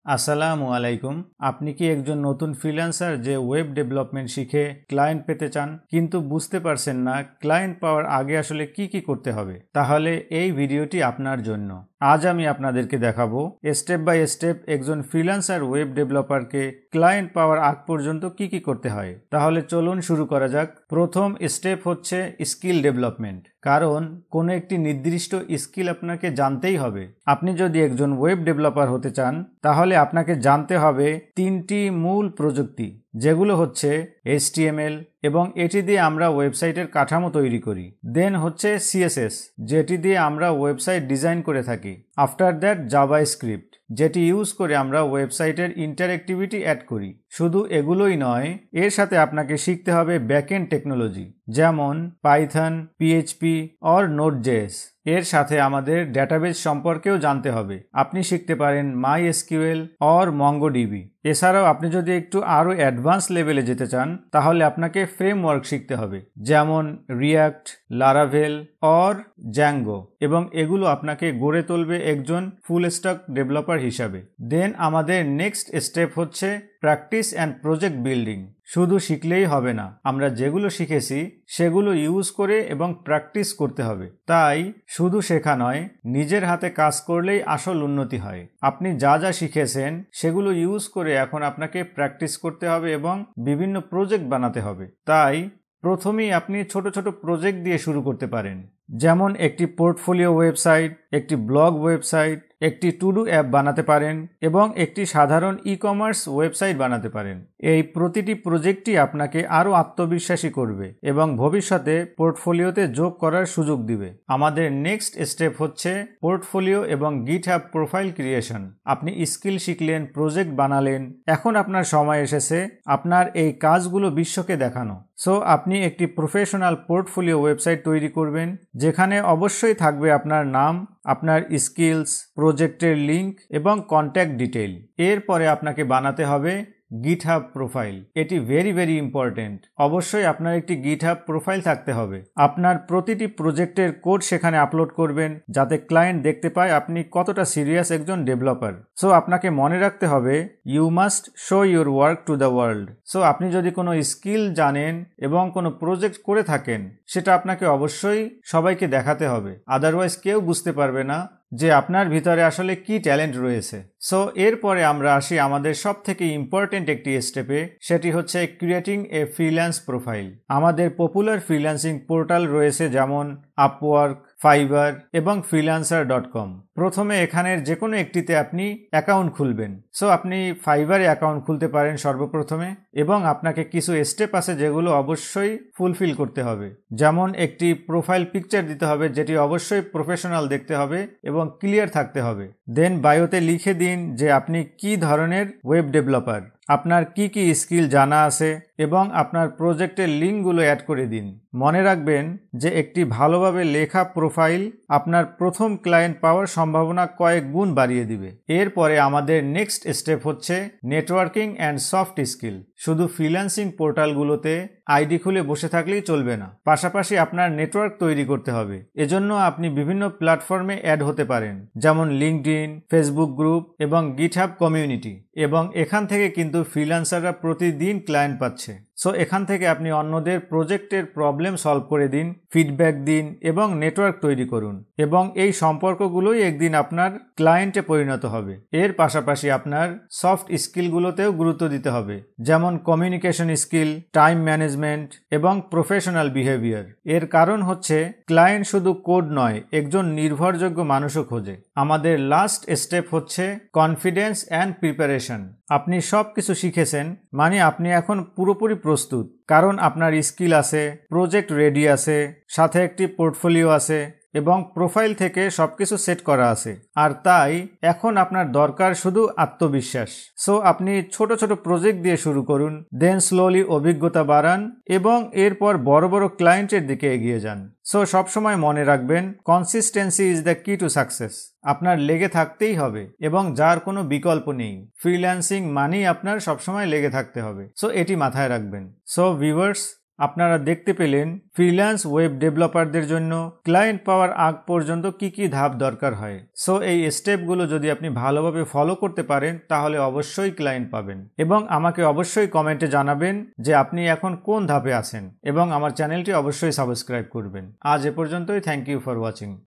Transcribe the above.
আসসালামু আলাইকুম। আপনি কি একজন নতুন ফ্রিল্যান্সার যে ওয়েব ডেভেলপমেন্ট শিখে ক্লায়েন্ট পেতে চান কিন্তু বুঝতে পারছেন না ক্লায়েন্ট পাওয়ার আগে আসলে কি করতে হবে? তাহলে এই ভিডিওটি আপনার জন্য। আজ আমি আপনাদেরকে দেখাবো স্টেপ বাই স্টেপ একজন ফ্রিল্যান্সার ওয়েব ডেভেলপারকে ক্লায়েন্ট পাওয়ার আগ পর্যন্ত কি করতে হয়। তাহলে চলুন শুরু করা যাক। প্রথম স্টেপ হচ্ছে স্কিল ডেভেলপমেন্ট, কারণ কোনো একটি নির্দিষ্ট স্কিল আপনাকে জানতেই হবে। আপনি যদি একজন ওয়েব ডেভেলপার হতে চান তাহলে আপনাকে জানতে হবে তিনটি মূল প্রযুক্তি, যেগুলো হচ্ছে HTML এবং এটি দিয়ে আমরা ওয়েবসাইটের কাঠামো তৈরি করি। দেন হচ্ছে CSS, যেটি দিয়ে আমরা ওয়েবসাইট ডিজাইন করে থাকি। আফটার দ্যাট জাভাস্ক্রিপ্ট, যেটি ইউজ করে আমরা ওয়েবসাইটের ইন্টারঅ্যাক্টিভিটি অ্যাড করি। শুধু এগুলোই নয়, এর সাথে আপনাকে শিখতে হবে ব্যাকএন্ড টেকনোলজি, যেমন পাইথন, PHP অর Node.js। এর সাথে আমাদের ডেটাবেস সম্পর্কেও জানতে হবে। আপনি শিখতে পারেন MySQL অর MongoDB। এছাড়াও আপনি যদি একটু আরও অ্যাডভান্স লেভেলে যেতে চান তাহলে আপনাকে ফ্রেমওয়ার্ক শিখতে হবে, যেমন রিয়াক্ট, লারাভেল অর জ্যাঙ্গো, এবং এগুলো আপনাকে গড়ে তুলবে একজন ফুল স্ট্যাক ডেভেলপার হিসাবে। দেন আমাদের নেক্সট স্টেপ হচ্ছে প্র্যাকটিস অ্যান্ড প্রজেক্ট বিল্ডিং। শুধু শিখলেই হবে না, আমরা যেগুলো শিখেছি সেগুলো ইউজ করে এবং প্র্যাকটিস করতে হবে। তাই শুধু শেখা নয়, নিজের হাতে কাজ করলেই আসল উন্নতি হয়। আপনি যা যা শিখেছেন সেগুলো ইউজ করে এখন আপনাকে প্র্যাকটিস করতে হবে এবং বিভিন্ন প্রজেক্ট বানাতে হবে। তাই প্রথমেই আপনি ছোট ছোট প্রজেক্ট দিয়ে শুরু করতে পারেন, যেমন একটি পোর্টফোলিও ওয়েবসাইট, একটি ব্লগ ওয়েবসাইট, একটি টু ডু অ্যাপ বানাতে পারেন এবং একটি সাধারণ ই-কমার্স ওয়েবসাইট বানাতে পারেন। এই প্রতিটি প্রজেক্টই আপনাকে আরও আত্মবিশ্বাসী করবে এবং ভবিষ্যতে পোর্টফোলিওতে যোগ করার সুযোগ দিবে। আমাদের নেক্সট স্টেপ হচ্ছে পোর্টফোলিও এবং গিটহাব প্রোফাইল ক্রিয়েশন। আপনি স্কিল শিখলেন, প্রজেক্ট বানালেন, এখন আপনার সময় এসেছে আপনার এই কাজগুলো বিশ্বকে দেখানো। সো আপনি একটি প্রফেশনাল পোর্টফোলিও ওয়েবসাইট তৈরি করবেন, যেখানে অবশ্যই থাকবে আপনার নাম, আপনার স্কিলস, প্রজেক্টের লিঙ্ক এবং কন্ট্যাক্ট ডিটেইল। এরপরে আপনাকে বানাতে হবে গিটহাব প্রোফাইল। এটি ভেরি ইম্পর্টেন্ট। অবশ্যই আপনার একটি গিটহাব প্রোফাইল থাকতে হবে। আপনার প্রতিটি প্রজেক্টের কোড সেখানে আপলোড করবেন, যাতে ক্লায়েন্ট দেখতে পায় আপনি কতটা সিরিয়াস একজন ডেভেলপার। সো আপনাকে মনে রাখতে হবে you must show your work to the world. So আপনি যদি কোনো স্কিল জানেন এবং কোনো প্রজেক্ট করে থাকেন, সেটা আপনাকে অবশ্যই সবাইকে দেখাতে হবে, আদারওয়াইজ কেউ বুঝতে পারবে না যে আপনার ভিতরে আসলে কি ট্যালেন্ট রয়েছে। সো এরপরে আমরা আসি আমাদের সব থেকে ইম্পর্টেন্ট একটি স্টেপে, সেটি হচ্ছে ক্রিয়েটিং এ ফ্রিল্যান্স প্রোফাইল। আমাদের পপুলার ফ্রিল্যান্সিং পোর্টাল রয়েছে, যেমন আপওয়ার্ক, ফাইবার এবং freelancer.com। প্রথমে এখানের যে কোনো একটিতে আপনি অ্যাকাউন্ট খুলবেন। সো আপনি ফাইবারে অ্যাকাউন্ট খুলতে পারেন সর্বপ্রথমে, এবং আপনাকে কিছু স্টেপ আছে যেগুলো অবশ্যই ফুলফিল করতে হবে, যেমন একটি প্রোফাইল পিকচার দিতে হবে, যেটি অবশ্যই প্রফেশনাল দেখতে হবে এবং ক্লিয়ার থাকতে হবে। দেন বায়োতে লিখে দিন যে আপনি কি ধরনের ওয়েব ডেভেলপার, আপনার কি স্কিল জানা আছে, এবং আপনার প্রজেক্টের লিঙ্কগুলো অ্যাড করে দিন। মনে রাখবেন যে একটি ভালোভাবে লেখা প্রোফাইল আপনার প্রথম ক্লায়েন্ট পাওয়ার সম্ভাবনা কয়েক গুণ বাড়িয়ে দিবে। এরপরে আমাদের নেক্সট স্টেপ হচ্ছে নেটওয়ার্কিং অ্যান্ড সফট স্কিল। শুধু ফ্রিল্যান্সিং পোর্টালগুলোতে আইডি খুলে বসে থাকলেই চলবে না, পাশাপাশি আপনার নেটওয়ার্ক তৈরি করতে হবে। এজন্য আপনি বিভিন্ন প্ল্যাটফর্মে অ্যাড হতে পারেন, যেমন লিঙ্কডইন, ফেসবুক গ্রুপ এবং গিটহাব কমিউনিটি, এবং এখান থেকে কিন্তু ফ্রিল্যান্সাররা প্রতিদিন ক্লায়েন্ট পাচ্ছে। সো এখান থেকে আপনি অন্যদের প্রজেক্টের প্রবলেম সলভ করে দিন, ফিডব্যাক দিন এবং নেটওয়ার্ক তৈরি করুন, এবং এই সম্পর্কগুলোই একদিন আপনার ক্লায়েন্টে পরিণত হবে। এর পাশাপাশি আপনার সফট স্কিলগুলোতেও গুরুত্ব দিতে হবে, যেমন কমিউনিকেশন স্কিল, টাইম ম্যানেজমেন্ট এবং প্রফেশনাল বিহেভিয়ার। এর কারণ হচ্ছে ক্লায়েন্ট শুধু কোড নয়, একজন নির্ভরযোগ্য মানুষও খোঁজে। আমাদের লাস্ট স্টেপ হচ্ছে কনফিডেন্স অ্যান্ড প্রিপারেশন। আপনি সব কিছু শিখেছেন, মানে আপনি এখন পুরোপুরি প্রস্তুত, কারণ আপনার স্কিল আছে, প্রজেক্ট রেডি আছে, সাথে একটি পোর্টফোলিও আছে এবং প্রোফাইল থেকে সবকিছু সেট করা আছে। আর তাই এখন আপনার দরকার শুধু আত্মবিশ্বাস। সো আপনি ছোট ছোট প্রজেক্ট দিয়ে শুরু করুন, দেন স্লোলি অভিজ্ঞতা বাড়ান এবং এরপর বড় বড় ক্লায়েন্টের দিকে এগিয়ে যান। সো সবসময় মনে রাখবেন, কনসিস্টেন্সি ইজ দ্য কি টু সাকসেস। আপনার লেগে থাকতেই হবে এবং যার কোনো বিকল্প নেই। ফ্রিল্যান্সিং মানেই আপনার সবসময় লেগে থাকতে হবে। সো এটি মাথায় রাখবেন। সো ভিউয়ার্স, আপনারা দেখতে পেলেন ফ্রিল্যান্স ওয়েব ডেভেলপারদের জন্য ক্লায়েন্ট পাওয়ার আগ পর্যন্ত কি কি ধাপ দরকার হয়। সো এই স্টেপগুলো যদি আপনি ভালোভাবে ফলো করতে পারেন তাহলে অবশ্যই ক্লায়েন্ট পাবেন, এবং আমাকে অবশ্যই কমেন্টে জানাবেন যে আপনি এখন কোন ধাপে আছেন, এবং আমার চ্যানেলটি অবশ্যই সাবস্ক্রাইব করবেন। আজ এ পর্যন্তই। Thank you for watching.